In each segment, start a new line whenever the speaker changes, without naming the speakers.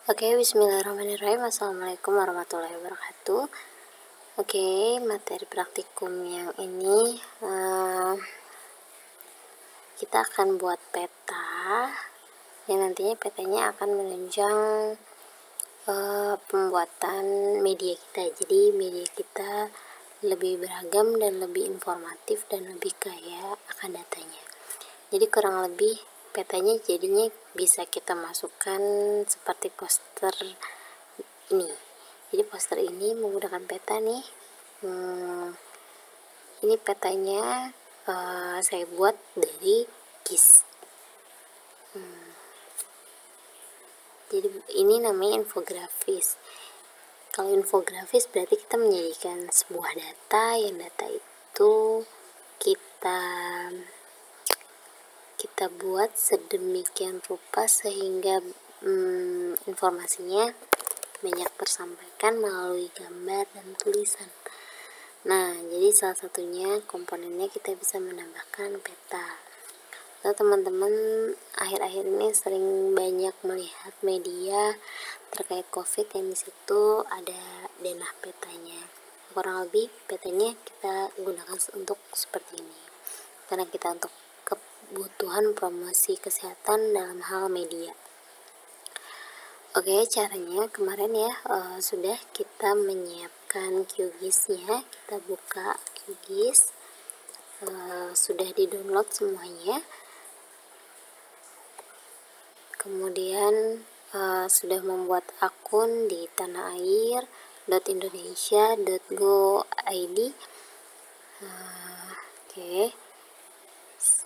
Oke, bismillahirrahmanirrahim. Assalamualaikum warahmatullahi wabarakatuh. Oke, materi praktikum yang ini kita akan buat peta yang nantinya petanya akan menunjang pembuatan media kita. Jadi media kita lebih beragam dan lebih informatif dan lebih kaya akan datanya. Jadi kurang lebih petanya jadinya bisa kita masukkan seperti poster ini. Jadi poster ini menggunakan peta nih. Ini petanya saya buat dari GIS. Jadi ini namanya infografis. Kalau infografis berarti kita menjadikan sebuah data, yang data itu kita buat sedemikian rupa sehingga informasinya banyak tersampaikan melalui gambar dan tulisan. Nah, jadi salah satunya komponennya kita bisa menambahkan peta. Lalu teman-teman akhir-akhir ini sering banyak melihat media terkait COVID yang di situ ada denah petanya. Kurang lebih petanya kita gunakan untuk seperti ini. Karena kita untuk kebutuhan promosi kesehatan dalam hal media. Oke, caranya kemarin ya sudah kita menyiapkan QGIS-nya. Kita buka QGIS, sudah di-download semuanya. Kemudian sudah membuat akun di tanaair.indonesia.go.id. Oke,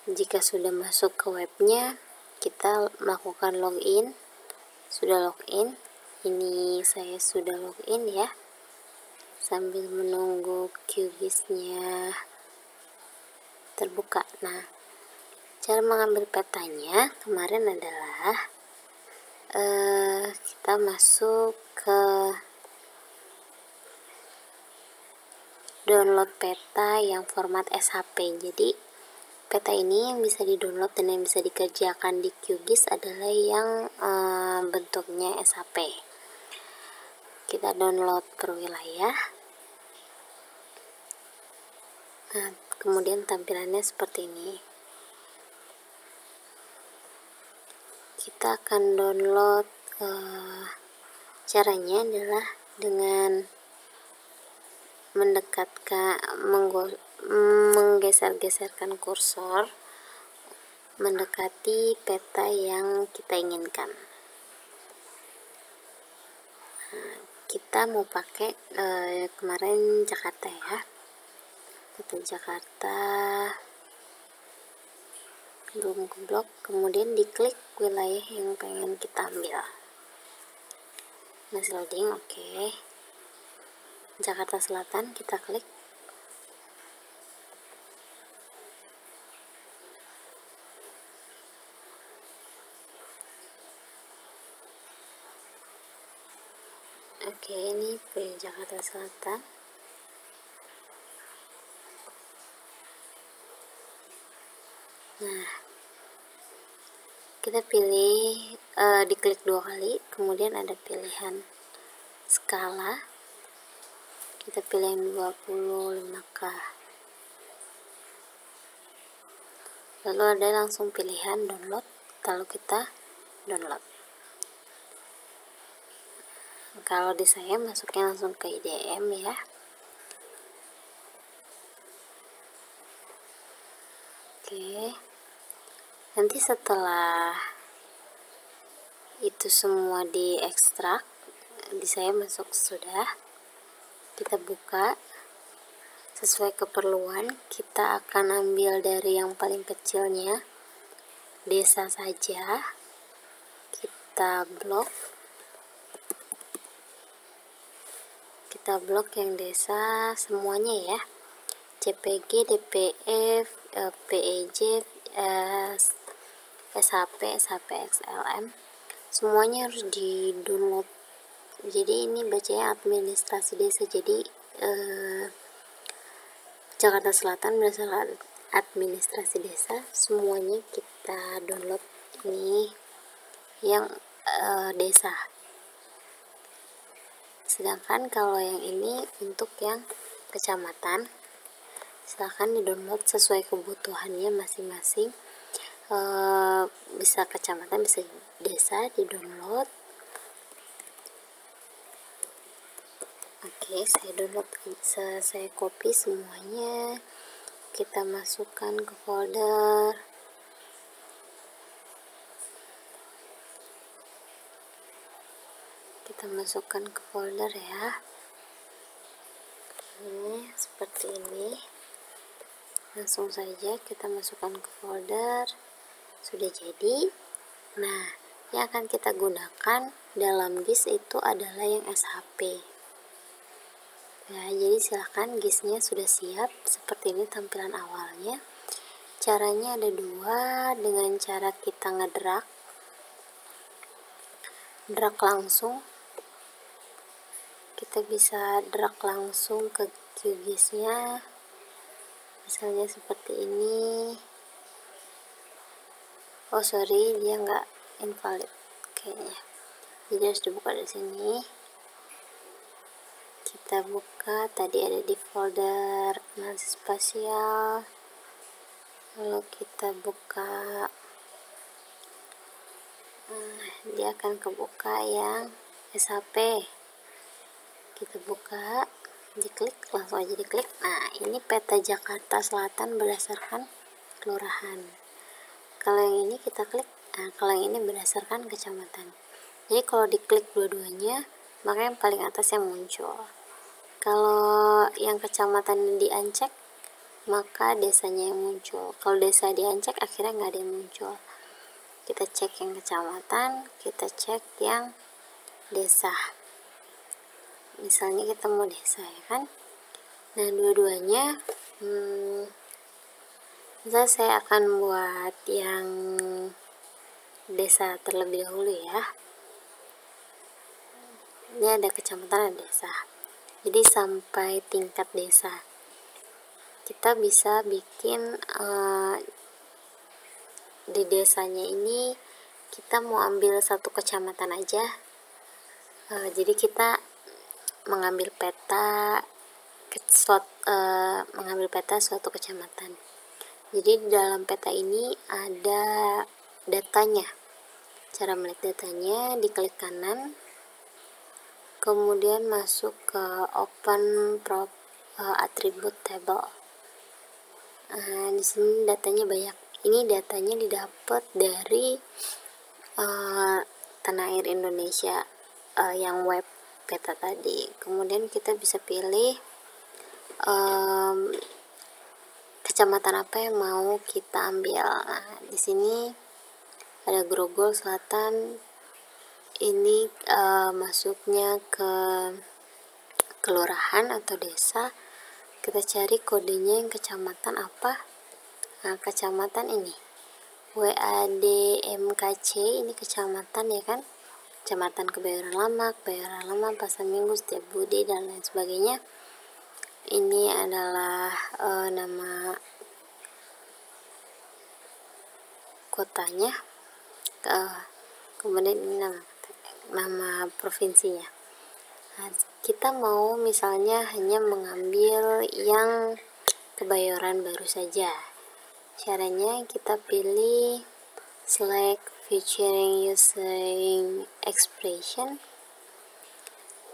jika sudah masuk ke webnya, kita melakukan login. Sudah login, ini saya sudah login ya, sambil menunggu QGIS-nya terbuka. Nah, cara mengambil petanya kemarin adalah kita masuk ke download peta yang format SHP. Jadi peta ini yang bisa di-download dan yang bisa dikerjakan di QGIS adalah yang bentuknya SHP. Kita download per wilayah. Nah, kemudian tampilannya seperti ini. Kita akan download, caranya adalah dengan menggeser-geserkan kursor mendekati peta yang kita inginkan. Nah, kita mau pakai kemarin Jakarta ya, peta Jakarta, belum ke blok, kemudian diklik wilayah yang pengen kita ambil. Masih loading. Oke, Jakarta Selatan kita klik. Oke, ini pilih Jakarta Selatan. Nah, kita pilih, diklik 2 kali, kemudian ada pilihan skala. Kita pilih yang 25K. Lalu ada langsung pilihan download, lalu kita download. Kalau di saya masuknya langsung ke IDM ya. Oke, nanti setelah itu semua diekstrak, di saya masuk sudah. Kita buka sesuai keperluan. Kita akan ambil dari yang paling kecilnya, desa saja. Kita blok yang desa semuanya ya, CPG, DPF, PEJ, SHP, SHP-XLM, semuanya harus di download. Jadi ini bacanya administrasi desa, jadi Jakarta Selatan berdasarkan administrasi desa, semuanya kita download. Ini yang desa. Sedangkan kalau yang ini untuk yang kecamatan, silahkan di download sesuai kebutuhannya masing-masing. Bisa kecamatan, bisa desa, di download. Oke, saya download, saya copy semuanya, kita masukkan ke folder. Kita masukkan ke folder ya. Ini seperti ini. Langsung saja kita masukkan ke folder. Sudah jadi. Nah, yang akan kita gunakan dalam disk itu adalah yang SHP. Ya, jadi silahkan disknya sudah siap. Seperti ini tampilan awalnya. Caranya ada dua, dengan cara kita ngedrag langsung. Kita bisa drag langsung ke QGIS-nya, misalnya seperti ini. Oh sorry, dia nggak invalid kayaknya, jadi harus dibuka dari sini. Kita buka, tadi ada di folder analisis spasial, lalu kita buka. Dia akan kebuka yang SHP. Kita buka, diklik, langsung aja diklik. Nah, ini peta Jakarta Selatan berdasarkan kelurahan. Kalau yang ini kita klik, nah kalau yang ini berdasarkan kecamatan. Jadi kalau diklik dua-duanya, maka yang paling atas yang muncul. Kalau yang kecamatan diancek, maka desanya yang muncul. Kalau desa diancek, akhirnya nggak ada yang muncul. Kita cek yang kecamatan, kita cek yang desa. Misalnya kita mau desa ya kan. Nah, dua-duanya misalnya saya akan buat yang desa terlebih dahulu ya. Ini ada kecamatan, ada desa. Jadi sampai tingkat desa. Kita bisa bikin di desanya ini kita mau ambil satu kecamatan aja. Jadi kita mengambil peta suatu kecamatan. Jadi di dalam peta ini ada datanya. Cara melihat datanya, diklik kanan, kemudian masuk ke open attribute table. Di sini datanya banyak. Ini datanya didapat dari Tanah Air Indonesia, yang web peta tadi. Kemudian kita bisa pilih kecamatan apa yang mau kita ambil. Nah, di sini ada Grogol Selatan. Ini masuknya ke kelurahan atau desa. Kita cari kodenya yang kecamatan apa. Nah, kecamatan ini WADMKC, ini kecamatan ya kan. Kecamatan Kebayoran Lama, Pasar Minggu, Setiabudi, dan lain sebagainya. Ini adalah nama kotanya, kemudian ini nama provinsinya. Nah, kita mau misalnya hanya mengambil yang Kebayoran Baru saja. Caranya kita pilih select featuring using expression.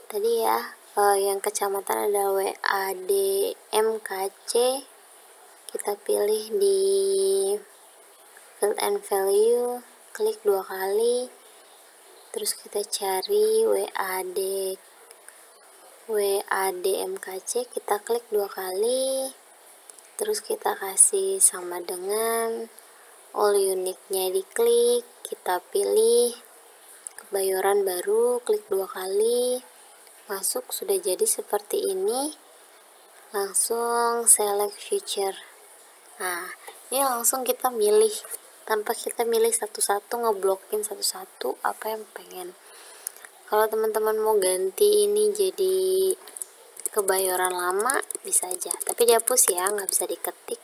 Tadi ya, yang kecamatan ada WADMKC. Kita pilih di field and value, klik 2 kali, terus kita cari WADMKC, kita klik 2 kali, terus kita kasih sama dengan all unitnya, diklik, kita pilih Kebayoran Baru, klik 2 kali, masuk. Sudah jadi seperti ini. Langsung select feature. Nah, ini langsung kita milih, tanpa kita milih satu-satu, ngeblokin satu-satu apa yang pengen. Kalau teman-teman mau ganti ini jadi Kebayoran Lama, bisa aja, tapi dihapus ya, nggak bisa diketik.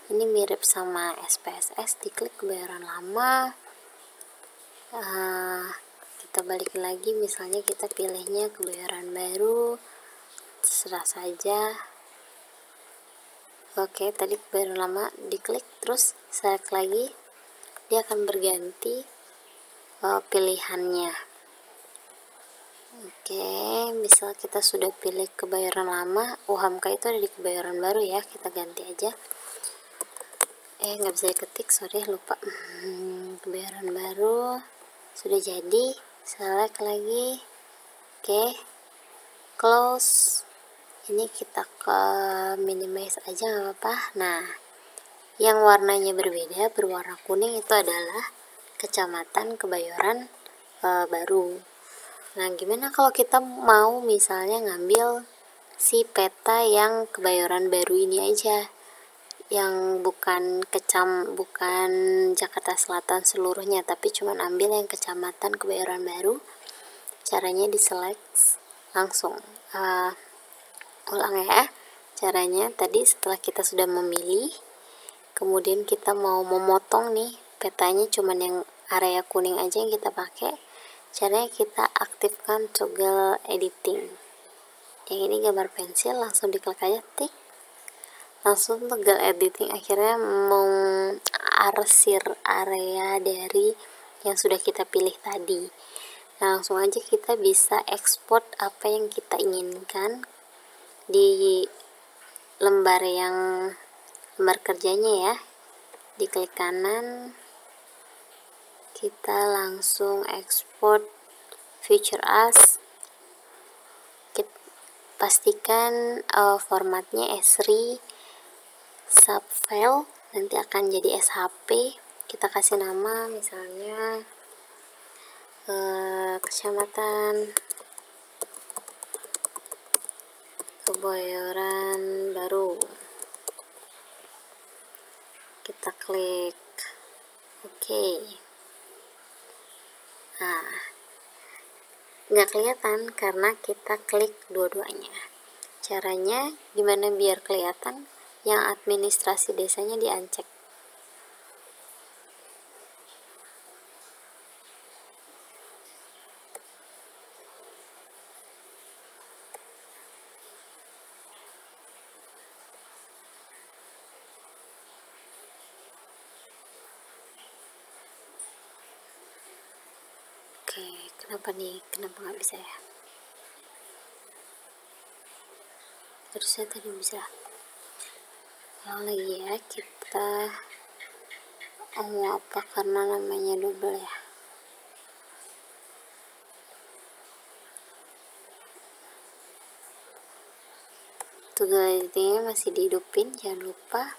Ini mirip sama SPSS, diklik Kebayoran Lama. Kita kita balik lagi, misalnya kita pilihnya Kebayoran Baru, terserah saja. Oke, tadi Kebayoran Lama, diklik terus select lagi, dia akan berganti pilihannya. Oke, misal kita sudah pilih Kebayoran Lama, Hamka itu ada di Kebayoran Baru ya, kita ganti aja. Nggak bisa diketik, sorry, lupa. Kebayoran Baru sudah jadi, select lagi. Oke, close. Ini kita ke minimize aja nggak apa-apa. Nah, yang warnanya berbeda, berwarna kuning itu adalah Kecamatan Kebayoran Baru. Nah, gimana kalau kita mau misalnya ngambil si peta yang Kebayoran Baru ini aja, yang bukan Jakarta Selatan seluruhnya, tapi cuma ambil yang Kecamatan Kebayoran Baru. Caranya di select langsung. Ulang ya, caranya tadi setelah kita sudah memilih, kemudian kita mau memotong nih petanya, cuman yang area kuning aja yang kita pakai. Caranya kita aktifkan toggle editing. Yang ini gambar pensil, langsung diklik aja, tik, langsung toggle editing, akhirnya mengarsir area dari yang sudah kita pilih tadi. Nah, langsung aja kita bisa ekspor apa yang kita inginkan di lembar kerjanya ya. Diklik kanan, kita langsung ekspor Feature As. Pastikan formatnya S3 subfile, nanti akan jadi SHP. Kita kasih nama misalnya Kecamatan Kebayoran Baru. Kita klik oke. Nah, nggak kelihatan karena kita klik dua-duanya. Caranya gimana biar kelihatan? Yang administrasi desanya di-uncheck. Oke, kenapa nggak bisa ya? Harusnya tadi bisa. Lagi ya, kita mau apa, karena namanya double ya. Toggle editingnya masih dihidupin, jangan lupa.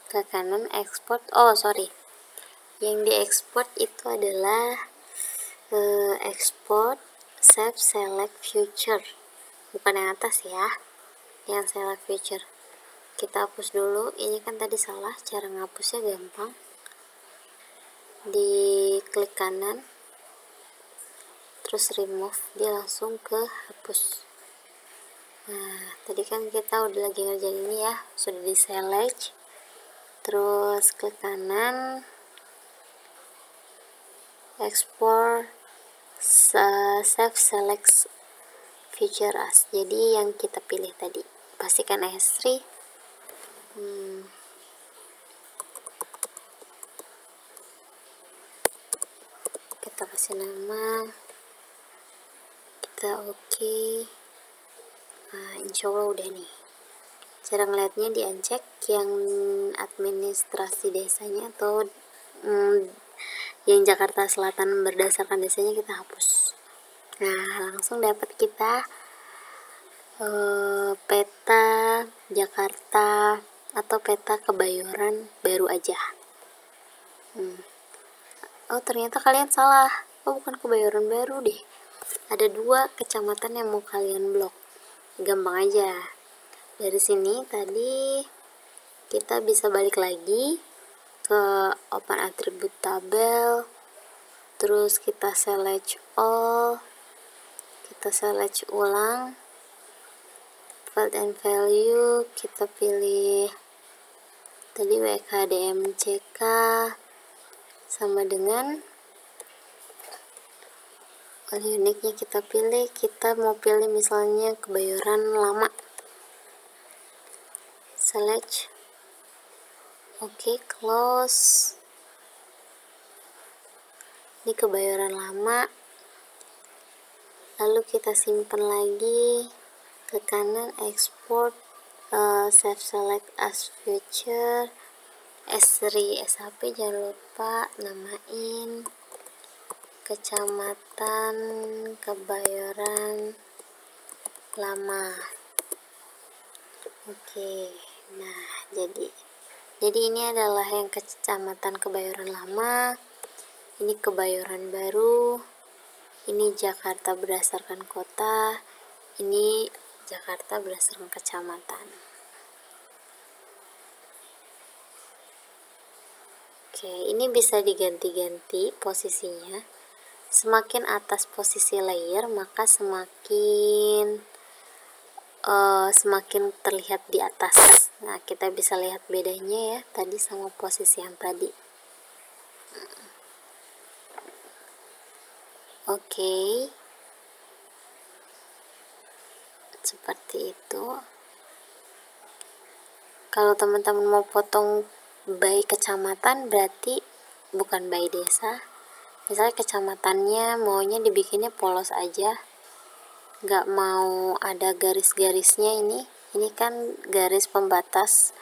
Ke kanan export. Yang diekspor itu adalah export save select future, bukan yang atas ya, yang select future. Kita hapus dulu, ini kan tadi salah, cara ngapusnya gampang. Di klik kanan, terus remove, dia langsung ke hapus. Nah, tadi kan kita udah lagi ngerjain ini ya, sudah di select, terus klik kanan, export save select feature as. Jadi yang kita pilih tadi, pastikan S3. Kita kasih nama, kita oke. Nah, insya Allah udah nih. Cara ngeliatnya di-uncheck yang administrasi desanya atau yang Jakarta Selatan berdasarkan desanya kita hapus. Nah, langsung dapat kita peta Jakarta atau peta Kebayoran Baru aja. Oh, ternyata kalian salah. Oh, bukan Kebayoran Baru deh. Ada 2 kecamatan yang mau kalian blok. Gampang aja. Dari sini tadi kita bisa balik lagi ke open attribute tabel, terus kita select all, kita select ulang, field and value, kita pilih tadi WKDMCK sama dengan value uniknya kita pilih, kita mau pilih misalnya Kebayoran Lama, select, oke, close. Ini Kebayoran Lama, lalu kita simpan lagi, ke kanan, export, save select as future, S3 SHP, jangan lupa namain Kecamatan Kebayoran Lama. Oke, nah jadi ini adalah yang Kecamatan Kebayoran Lama, ini Kebayoran Baru, ini Jakarta berdasarkan kota, ini Jakarta berdasarkan kecamatan. Oke, ini bisa diganti-ganti posisinya. Semakin atas posisi layer, maka semakin terlihat di atas. Nah, kita bisa lihat bedanya ya, tadi sama posisi yang tadi. Oke, seperti itu. Kalau teman-teman mau potong by kecamatan, berarti bukan by desa. Misalnya kecamatannya maunya dibikinnya polos aja, nggak mau ada garis-garisnya. Ini kan garis pembatas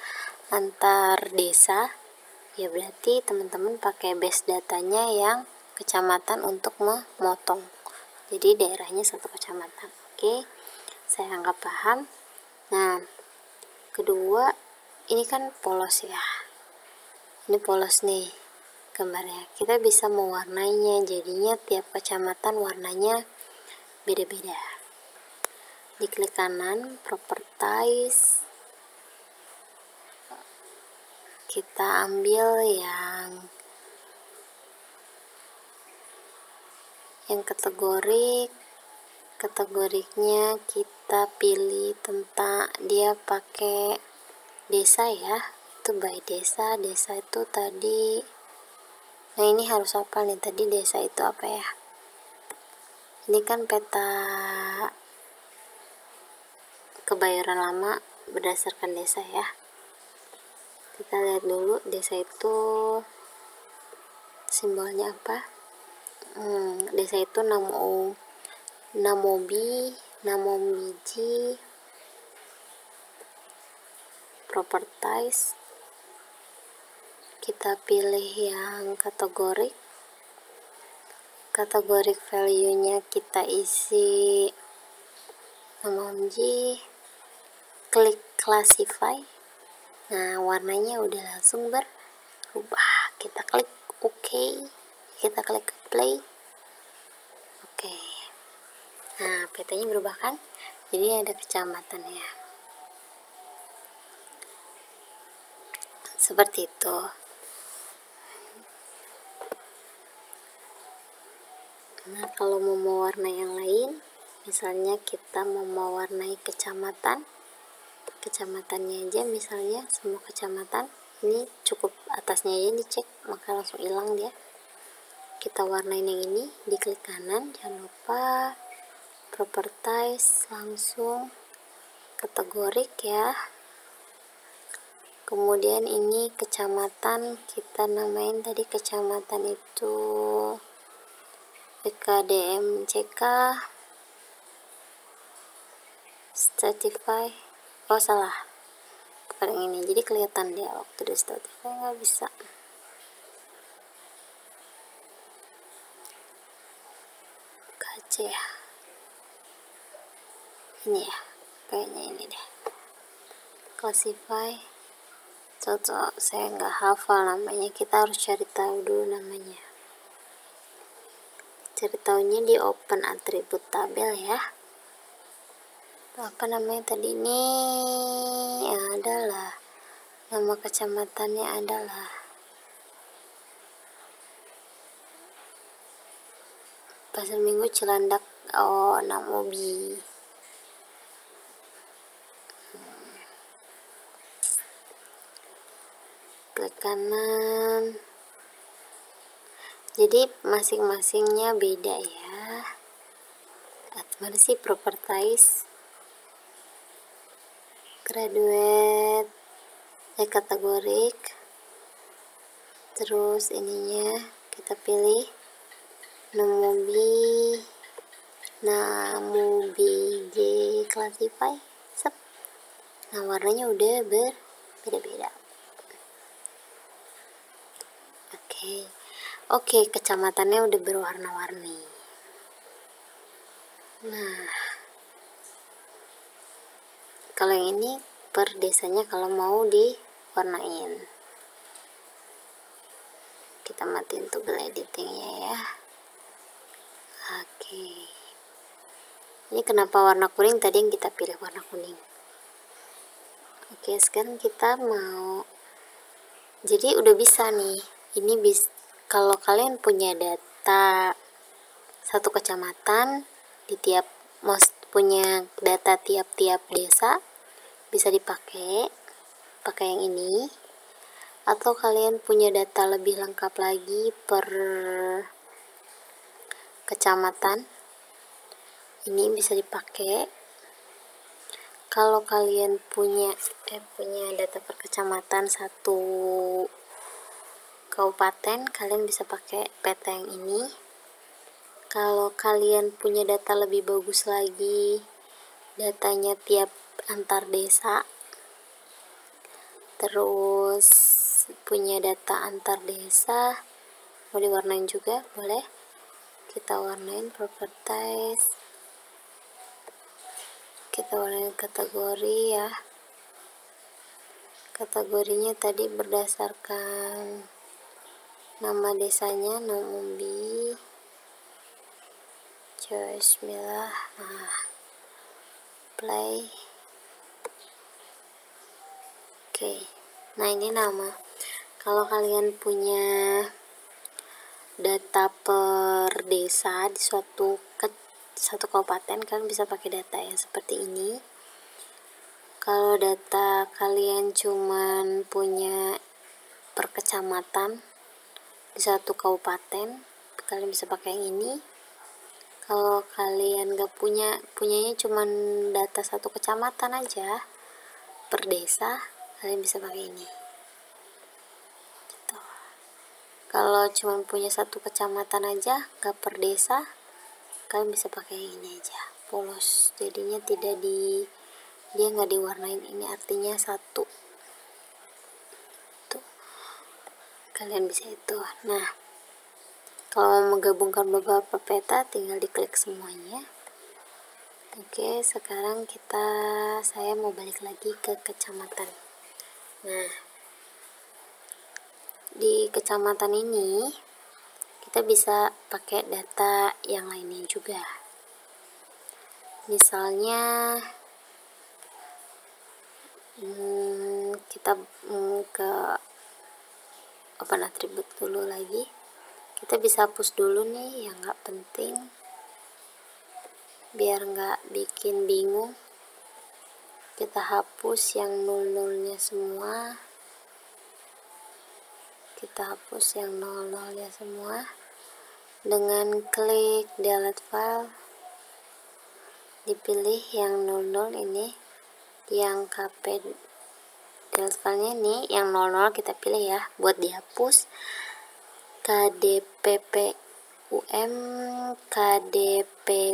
antar desa, ya berarti teman-teman pakai base datanya yang kecamatan untuk memotong, jadi daerahnya satu kecamatan. Oke, saya anggap paham. Nah, kedua, ini kan polos ya, ini polos nih gambarnya. Kita bisa mewarnainya, jadinya tiap kecamatan warnanya beda-beda. Diklik kanan, properties, kita ambil yang kategoriknya kita pilih tentang dia pakai desa ya, itu by desa itu tadi. Nah, ini harus apa nih, tadi desa itu apa ya, ini kan peta Kebayoran Lama berdasarkan desa ya. Kita lihat dulu desa itu simbolnya apa. Desa itu namobiji, properties, kita pilih yang kategorik value nya kita isi namobiji, klik classify. Nah, warnanya udah langsung berubah. Kita klik OK, kita klik play. Oke, nah petanya berubah kan, jadi ada kecamatan ya, seperti itu. Nah, kalau mau mewarnai yang lain, misalnya kita mau mewarnai kecamatannya aja, misalnya semua kecamatan, ini cukup atasnya aja dicek, maka langsung hilang dia. Kita warnain yang ini, diklik kanan, jangan lupa properties, langsung kategorik ya. Kemudian ini kecamatan, kita namain tadi kecamatan itu BKDMCK, Stratify. Oh salah, bukan yang ini, jadi kelihatan dia waktu di Stratify nggak bisa. Ya, ini ya, kayaknya ini deh, classify. Cocok, saya nggak hafal namanya, kita harus cari tahu dulu namanya. Cari tahunya di open atribut tabel ya. Apa namanya tadi, ini adalah nama kecamatannya adalah Pasar Minggu Cilandak. Oh, Namobi. Klik kanan. Jadi masing-masingnya beda ya. mana sih, properties, graduate, kategorik, terus ininya kita pilih namu bj classify, sep. Nah warnanya udah berbeda-beda. Oke, kecamatannya udah berwarna-warni. Nah, kalau yang ini per desanya kalau mau diwarnain. Kita matiin toggle editingnya ya. Oke. Ini kenapa warna kuning, tadi yang kita pilih warna kuning. Oke, sekarang kita mau, jadi udah bisa nih. Ini bisa kalau kalian punya data satu kecamatan, di tiap punya data tiap-tiap desa, bisa dipakai yang ini. Atau kalian punya data lebih lengkap lagi per kecamatan, ini bisa dipakai. Kalau kalian punya data per kecamatan satu kabupaten, kalian bisa pakai peta yang ini. Kalau kalian punya data lebih bagus lagi, datanya tiap antar desa, terus punya data antar desa, mau diwarnain juga boleh. Kita warnain properties, kita warnain kategori ya. Kategorinya tadi berdasarkan nama desanya, Namumbi, bismillah. Nah, play. Oke, nah ini nama. Kalau kalian punya data per desa di satu kabupaten, kalian bisa pakai data yang seperti ini. Kalau data kalian cuman punya per kecamatan di satu kabupaten, kalian bisa pakai yang ini. Kalau kalian gak punyanya cuman data satu kecamatan aja per desa, kalian bisa pakai ini. Gitu. Kalau cuman punya satu kecamatan aja, gak per desa, kalian bisa pakai ini aja, polos. Jadinya dia nggak diwarnain, ini artinya satu. Tuh, kalian bisa itu. Nah, kalau menggabungkan beberapa peta, tinggal diklik semuanya. Oke, sekarang saya mau balik lagi ke kecamatan. Nah, di kecamatan ini kita bisa pakai data yang lainnya juga. Misalnya kita ke open atribut dulu lagi. Kita bisa hapus dulu nih yang nggak penting, biar nggak bikin bingung. Kita hapus yang nol-nolnya semua, kita hapus yang nol-nolnya semua dengan klik delete file. Dipilih yang 00 ini, yang KP delete filenya ini yang 00 kita pilih ya buat dihapus. KDPPUM, KDPBPS,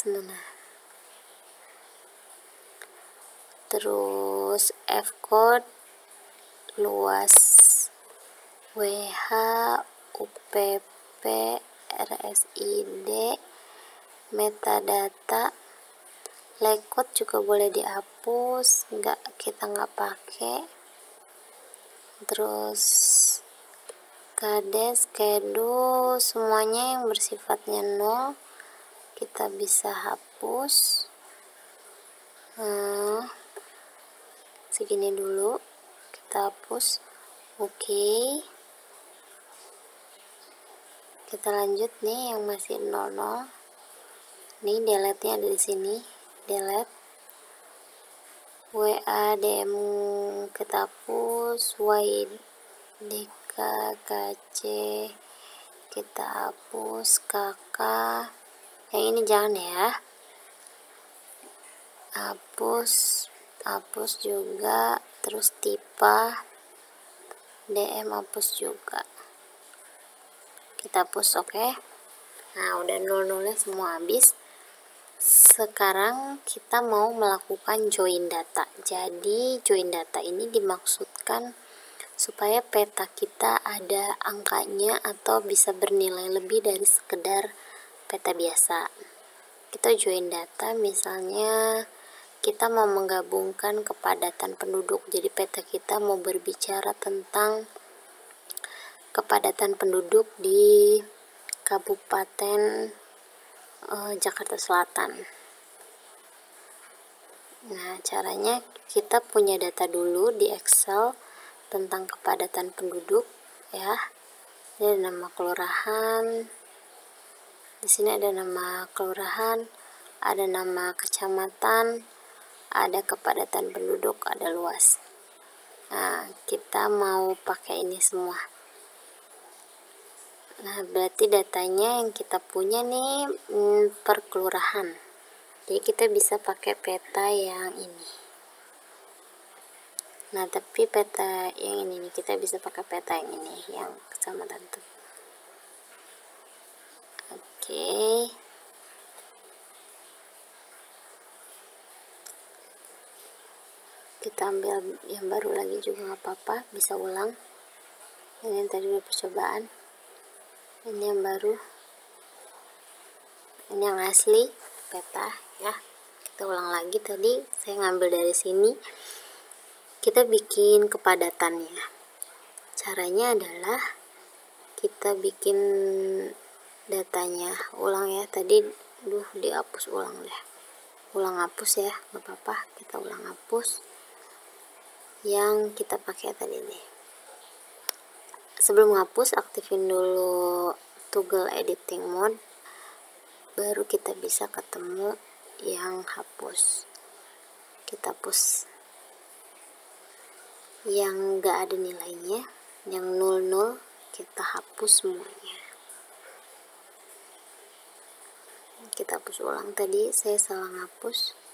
nah, terus F code, luas, WH, UPP, RSID, metadata, layout juga boleh dihapus, kita nggak pakai. Terus kades, schedule, semuanya yang bersifatnya 0 kita bisa hapus. Segini dulu kita hapus. Oke, kita lanjut nih yang masih 00. Nih delete nya ada di sini, delete. WA DM kita hapus, YDK KC kita hapus, KK Yang ini jangan ya, hapus juga, terus tipe DM hapus juga, kita hapus. Oke. Nah, udah nol-nolnya semua habis. Sekarang kita mau melakukan join data. Jadi join data ini dimaksudkan supaya peta kita ada angkanya atau bisa bernilai lebih dari sekedar peta biasa. Kita join data, misalnya kita mau menggabungkan kepadatan penduduk. Jadi peta kita mau berbicara tentang kepadatan penduduk di Kabupaten Jakarta Selatan. Nah, caranya kita punya data dulu di Excel tentang kepadatan penduduk ya. Ini ada nama kelurahan. Di sini ada nama kelurahan, ada nama kecamatan, ada kepadatan penduduk, ada luas. Nah, kita mau pakai ini semua. Nah, berarti datanya yang kita punya nih per kelurahan. Jadi kita bisa pakai peta yang ini. Nah, tapi peta yang ini nih, kita bisa pakai peta yang ini, yang kecamatan tuh. Oke. Kita ambil yang baru lagi juga nggak apa-apa, bisa ulang. Ini yang tadi udah percobaan. Ini yang baru, ini yang asli peta ya. Kita ulang lagi, tadi saya ngambil dari sini. Kita bikin kepadatannya. Caranya adalah kita bikin datanya ulang ya. Tadi dihapus ulang deh, ulang hapus ya, nggak apa-apa, kita ulang hapus yang kita pakai tadi nih. Sebelum hapus, aktifin dulu toggle editing mode, baru kita bisa ketemu yang hapus. Kita hapus yang nggak ada nilainya, yang 00 kita hapus semuanya. Kita hapus ulang, tadi saya salah hapus.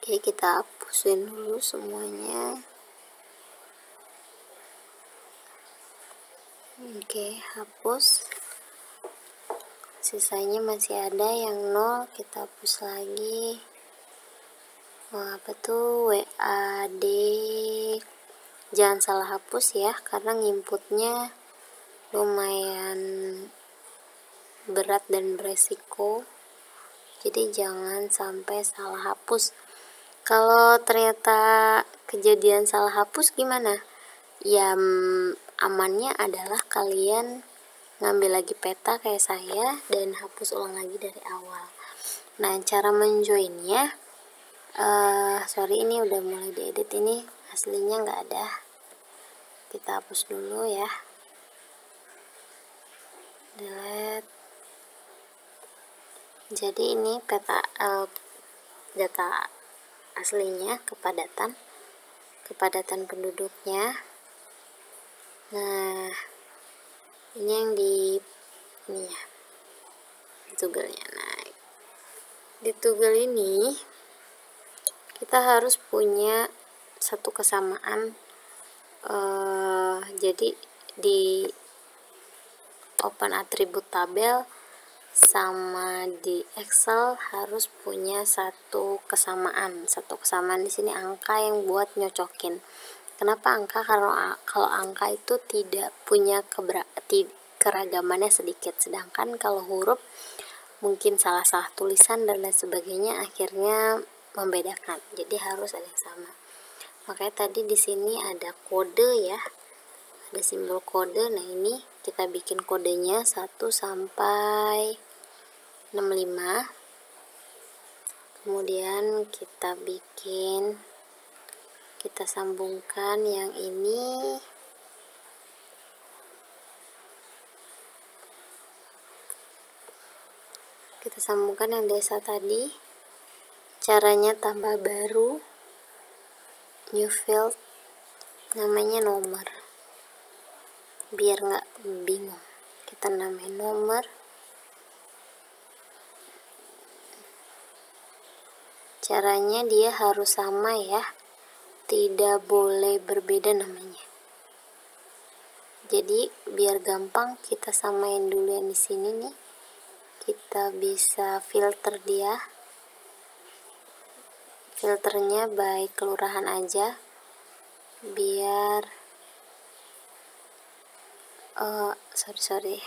Oke, kita hapusin dulu semuanya. Oke, hapus. Sisanya masih ada yang 0, kita hapus lagi. Apa tuh, WAD. Jangan salah hapus ya, karena inputnya lumayan berat dan beresiko. Jadi jangan sampai salah hapus. Kalau ternyata kejadian salah hapus gimana? Ya amannya adalah kalian ngambil lagi peta kayak saya dan hapus ulang lagi dari awal. Nah, cara menjoinnya, sorry ini udah mulai diedit, ini aslinya nggak ada. Kita hapus dulu ya. Delete. Jadi ini peta data aslinya, kepadatan penduduknya. Nah, ini yang di ini ya, toggle-nya. Nah, di toggle ini kita harus punya satu kesamaan. Jadi di open atribut tabel sama di Excel harus punya satu kesamaan. Di sini angka yang buat nyocokin. Kenapa angka? Karena kalau angka itu tidak punya keragamannya sedikit, sedangkan kalau huruf mungkin salah tulisan dan lain sebagainya, akhirnya membedakan. Jadi harus ada yang sama. Makanya tadi di sini ada kode ya, ada simbol kode. Nah, ini kita bikin kodenya 1 sampai 65. Kemudian kita sambungkan yang ini. Kita sambungkan yang desa tadi. Caranya tambah baru, new field, namanya nomor, biar nggak bingung. Kita namain nomor. Caranya dia harus sama ya, tidak boleh berbeda namanya. Jadi biar gampang kita samain dulu yang di sini nih. Kita bisa filter dia. Filternya baik kelurahan aja, biar sorry.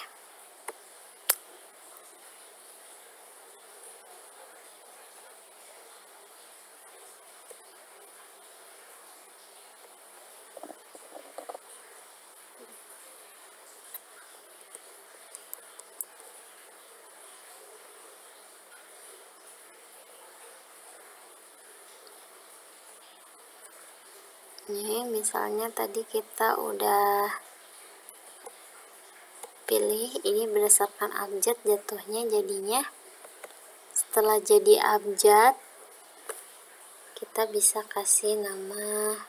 Nih, misalnya tadi kita udah pilih, ini berdasarkan abjad jatuhnya. Jadinya setelah jadi abjad, kita bisa kasih nama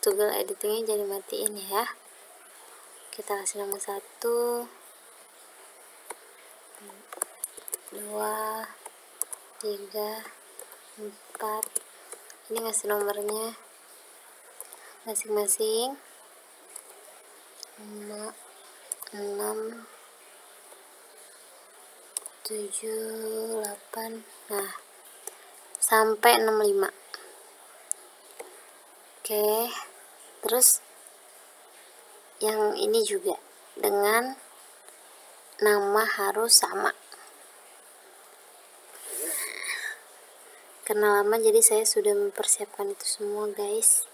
toggle editingnya jadi matiin ya. Kita kasih nama 1, 2, 3, 4. Ini ngasih nomornya masing-masing 5, 6, 7, 8, nah sampai 65. Oke, terus yang ini juga dengan nama harus sama. Karena lama jadi saya sudah mempersiapkan itu semua guys.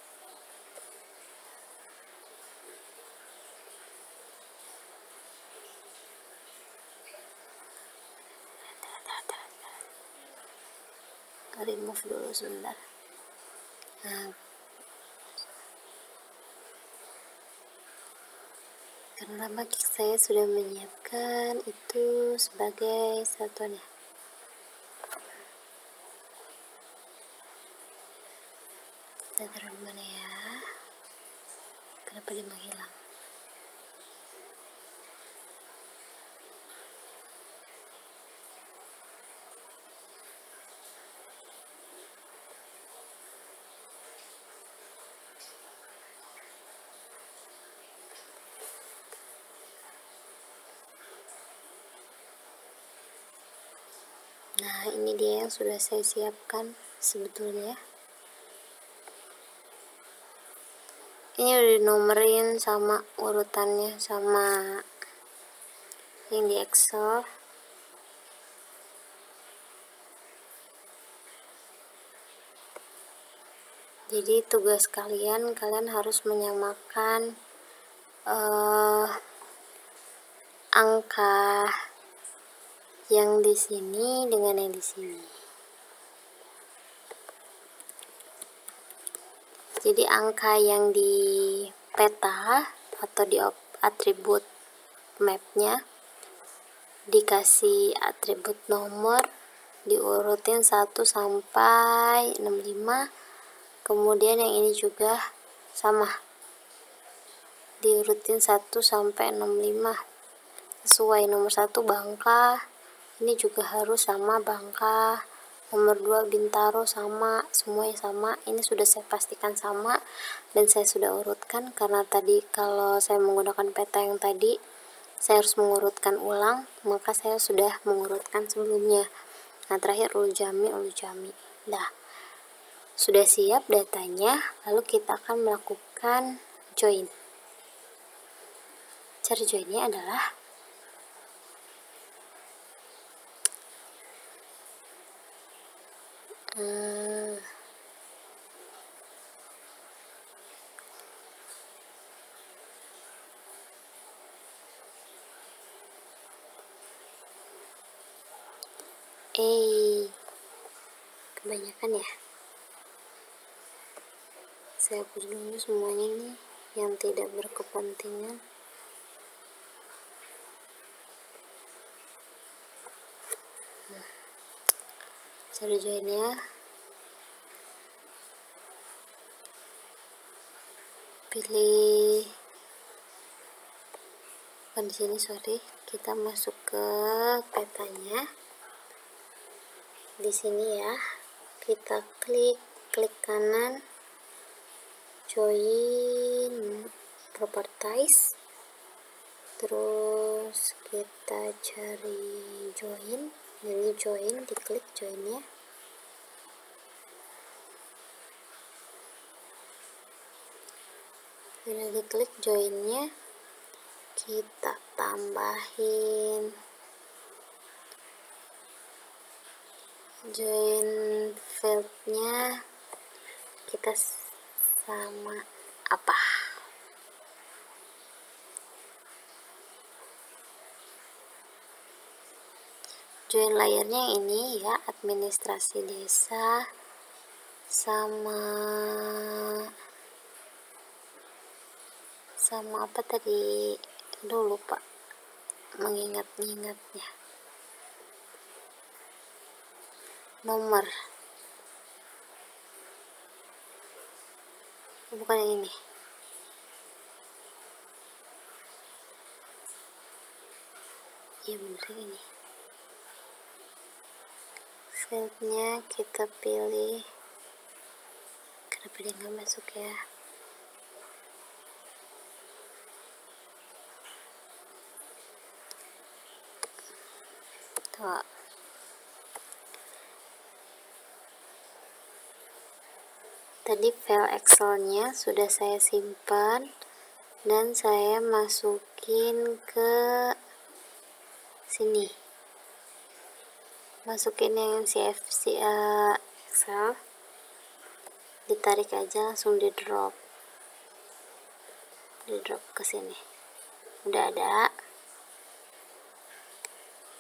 Remove dulu sebentar. Nah, karena lama saya sudah menyiapkan itu sebagai satuannya. Kita taruh dimana ya? Kenapa dia menghilang? Nah, ini dia yang sudah saya siapkan sebetulnya. Ini udah dinomorin sama urutannya sama yang di Excel. Jadi tugas kalian harus menyamakan angka yang di sini dengan yang di sini. Jadi angka yang di peta atau di atribut mapnya dikasih atribut nomor, diurutin 1 sampai 65. Kemudian yang ini juga sama, diurutin 1 sampai 65 sesuai. Nomor 1 Bangka, ini juga harus sama Bangka. Nomor 2 Bintaro sama, semuanya sama. Ini sudah saya pastikan sama dan saya sudah urutkan, karena tadi kalau saya menggunakan peta yang tadi saya harus mengurutkan ulang, maka saya sudah mengurutkan sebelumnya. Nah, terakhir Ulu Jami. Nah, sudah siap datanya, lalu kita akan melakukan join. Cara joinnya adalah kebanyakan ya. Saya hapus dulu semuanya nih yang tidak berkepentingan. Cari joinnya, pilih di sini, kita masuk ke petanya. Di sini ya, kita klik kanan, join properties, terus kita cari join. Ini join, diklik joinnya. Sudah diklik joinnya, kita tambahin join fieldnya, kita sama apa, join layernya ini ya, administrasi desa sama apa tadi, lupa mengingatnya, nomor, bukan yang ini. Iya bener ini. Fieldnya kita pilih, kenapa dia nggak masuk ya? Tuh. Tadi file Excelnya sudah saya simpan dan saya masukin ke sini, masukin yang CFC Excel, ditarik aja, langsung di drop ke sini, udah ada.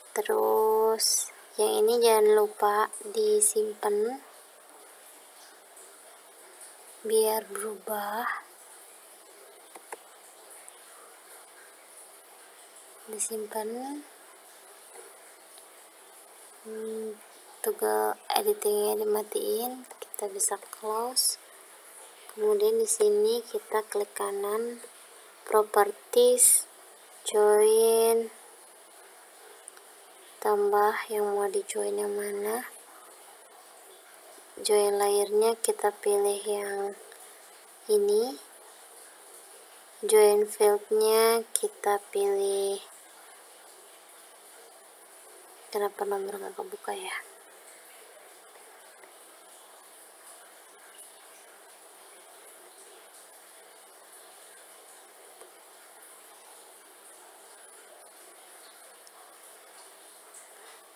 Terus yang ini jangan lupa disimpan biar berubah, disimpan. Toggle editingnya dimatiin, kita bisa close. Kemudian di sini kita klik kanan, properties, join, tambah yang mau di join yang mana. Join layernya kita pilih yang ini, join fieldnya kita pilih, kenapa nomor nggak kebuka ya?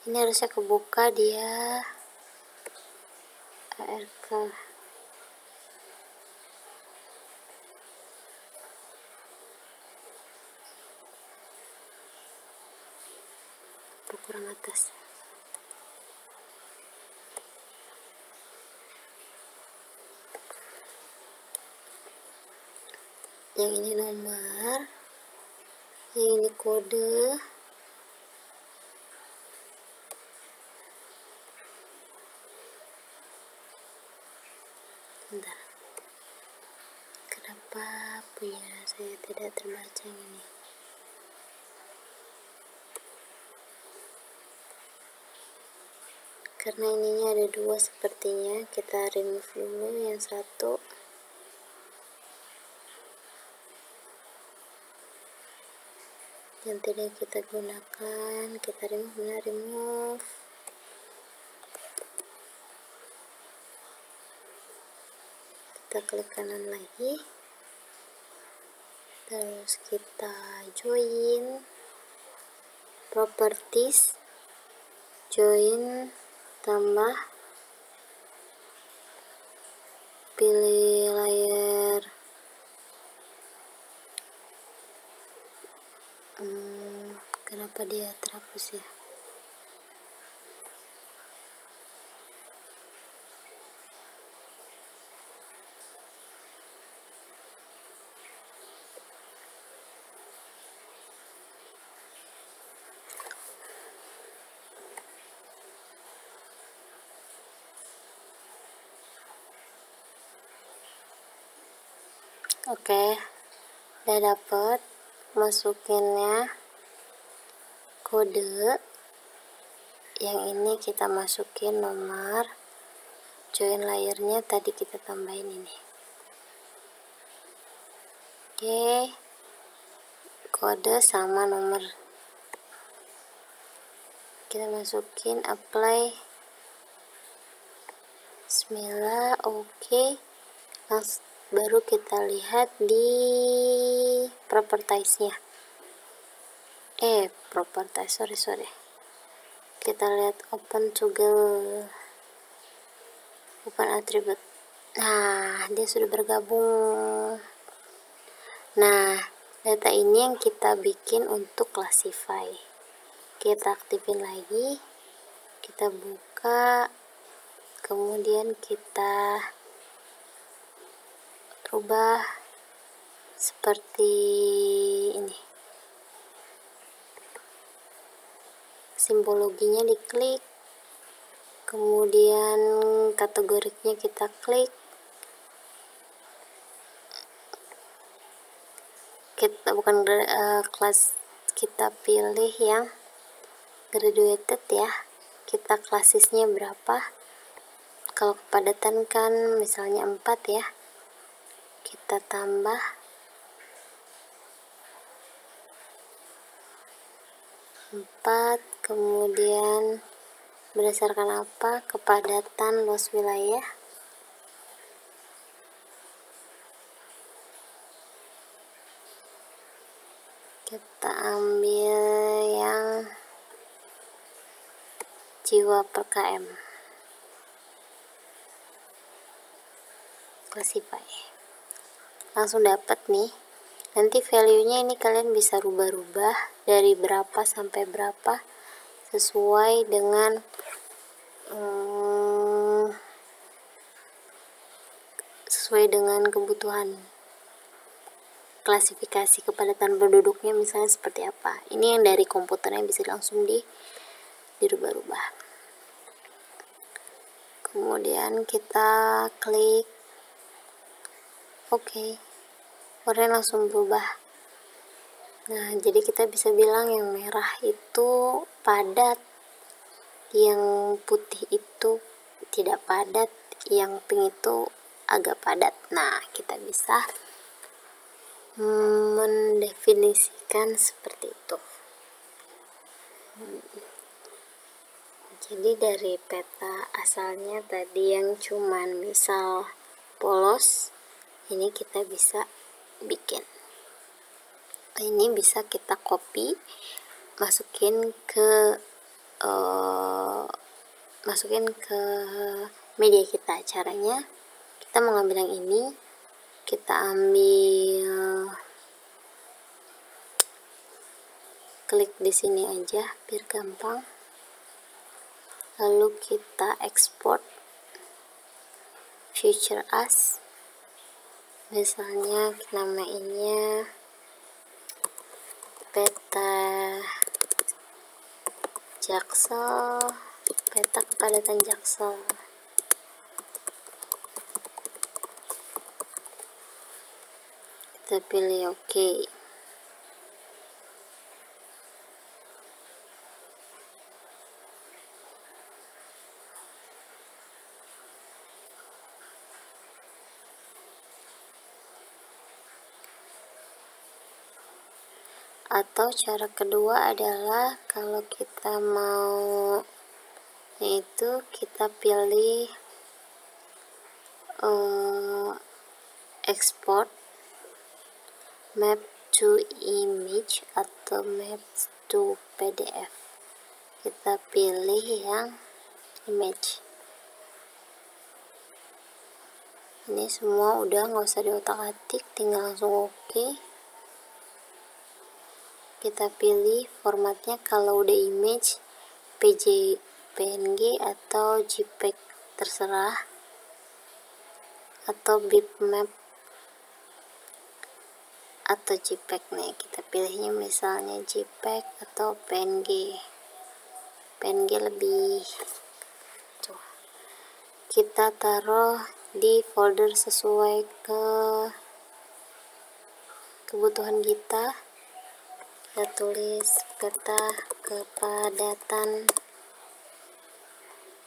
Ini harusnya kebuka, dia ARK. Kurang atas. Yang ini nomor, yang ini kode. Bentar, kenapa punya saya tidak terbaca ini? Karena ininya ada dua sepertinya, kita remove dulu yang satu. Yang tidak kita gunakan, kita remove. Kita klik kanan lagi, terus kita join properties, join, tambah, pilih layer kenapa dia terhapus ya? Oke, udah dapet. Masukinnya kode. Yang ini kita masukin nomor. Join layernya tadi kita tambahin ini. Oke, kode sama nomor. Kita masukin apply. Bismillah. Oke, baru kita lihat di propertiesnya. Properties, sorry. Kita lihat open toggle, open attribute. Nah, dia sudah bergabung. Nah, data ini yang kita bikin untuk classify. Kita aktifin lagi, kita buka, kemudian kita rubah seperti ini. Simbologinya diklik, kemudian kategoriknya kita klik, kelas kita pilih yang graduated ya, kita klasisnya berapa. Kalau kepadatan kan misalnya 4 ya, kita tambah 4, kemudian berdasarkan apa, kepadatan luas wilayah. Kita ambil yang jiwa per km, classify, langsung dapat nih. Nanti value-nya ini kalian bisa rubah-rubah dari berapa sampai berapa sesuai dengan kebutuhan klasifikasi kepadatan penduduknya, misalnya seperti apa. Ini yang dari komputernya bisa langsung dirubah-rubah. Kemudian kita klik oke, warnanya langsung berubah. Nah, jadi kita bisa bilang yang merah itu padat, yang putih itu tidak padat, yang pink itu agak padat. Nah, kita bisa mendefinisikan seperti itu. Jadi dari peta asalnya tadi yang cuman misal polos, ini kita bisa bikin. Ini bisa kita copy, masukin ke media kita. Caranya kita mau ngambil yang ini, kita ambil, klik di sini aja biar gampang, lalu kita export future as, misalnya namainnya peta Jaksel, peta kepadatan Jaksel. Kita pilih oke. Atau cara kedua adalah kalau kita mau, yaitu kita pilih export map to image atau map to PDF. Kita pilih yang image. Ini semua udah, nggak usah diotak-atik, tinggal langsung oke. Kita pilih formatnya, kalau udah image PNG atau JPEG terserah, atau bitmap atau JPEG. Nih kita pilihnya misalnya JPEG atau PNG. PNG lebih tuh. Kita taruh di folder sesuai ke kebutuhan kita. Kita tulis peta kepadatan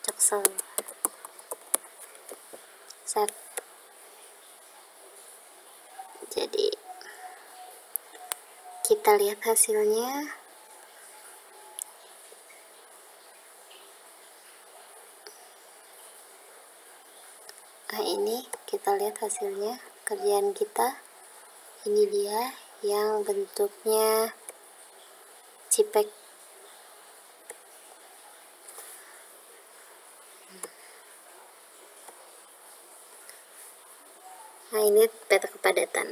Jaksel. Save. Jadi kita lihat hasilnya. Nah, ini kita lihat hasilnya. Kerjaan kita ini dia yang bentuknya cipek. Nah, ini peta kepadatan.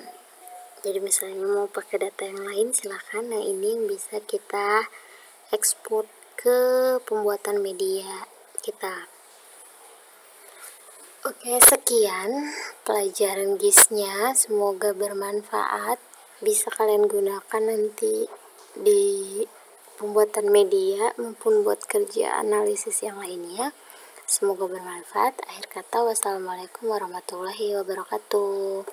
Jadi misalnya mau pakai data yang lain silahkan. Nah, ini yang bisa kita ekspor ke pembuatan media kita. Oke, sekian pelajaran GIS-nya. Semoga bermanfaat. Bisa kalian gunakan nanti di pembuatan media maupun buat kerja analisis yang lainnya. Semoga bermanfaat. Akhir kata, wassalamualaikum warahmatullahi wabarakatuh.